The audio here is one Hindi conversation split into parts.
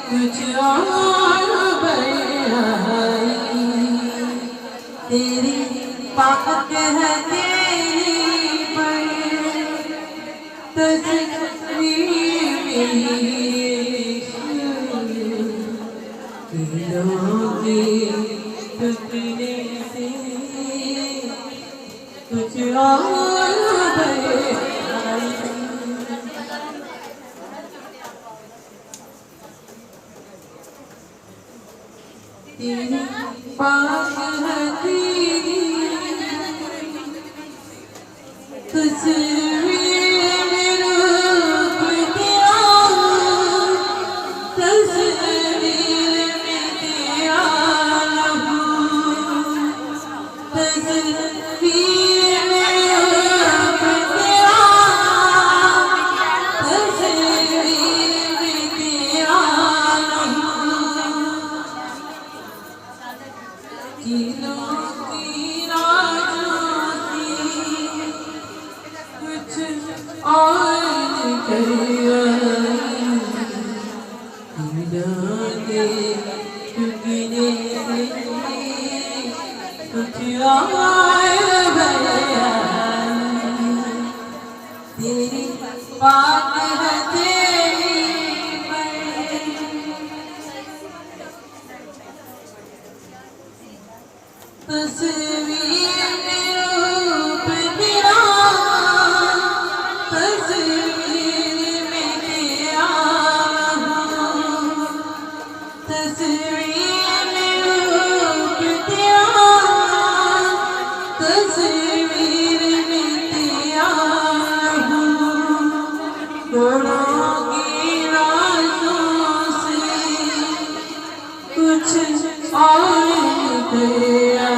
कुछ और तेरी पाक है तेरी पर तस्वीर टुकड़े से कुछ और तेरी पाक है तेरी तस्वीर में रूप तेरा तस्वीर में तेरा लहू तस्वीर में रूप तेरा तस्वीर में तेरा दिलों की राजों की कुछ और टुकड़े कुछ और तेरी बात है तेरी तस्वीर में रूप तेरा तस्वीर में तेरा तस्वीर में रूप तेरा तस्वीर में तेरा घोड़ों की रातों से कुछ और तेरा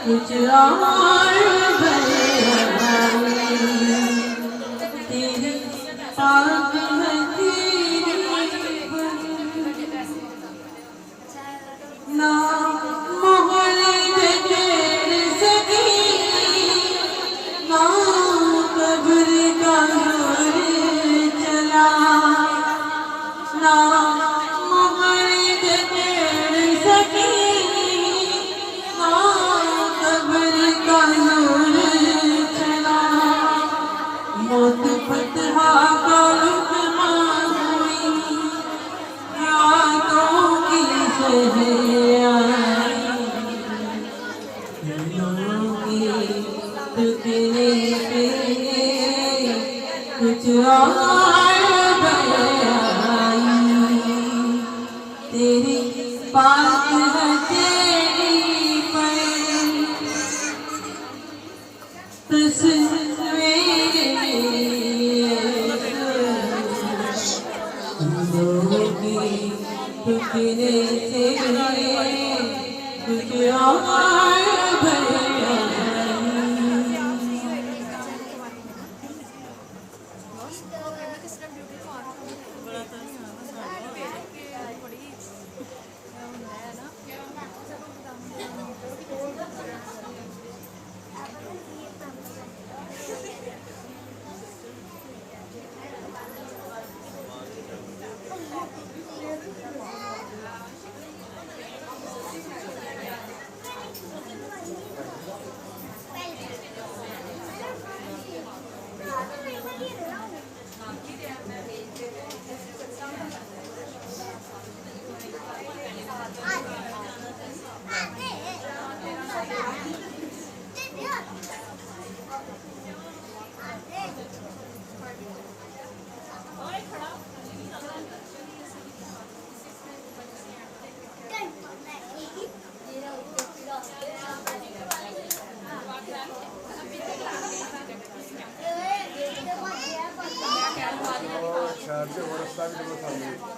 कुछ और तेरी पाक है तेरी ना मोहर देख सकी ना कब्र का नूर चला ना मोहर देख सकी मौत फतहा का लुकमान हुई रातों की सहराई दिलों की टुकड़े पे कुछ और बयाई तेरी बात है तेरी पर तस्वीर टुकड़े से कुछ और आपके और रास्ता भी तो सामने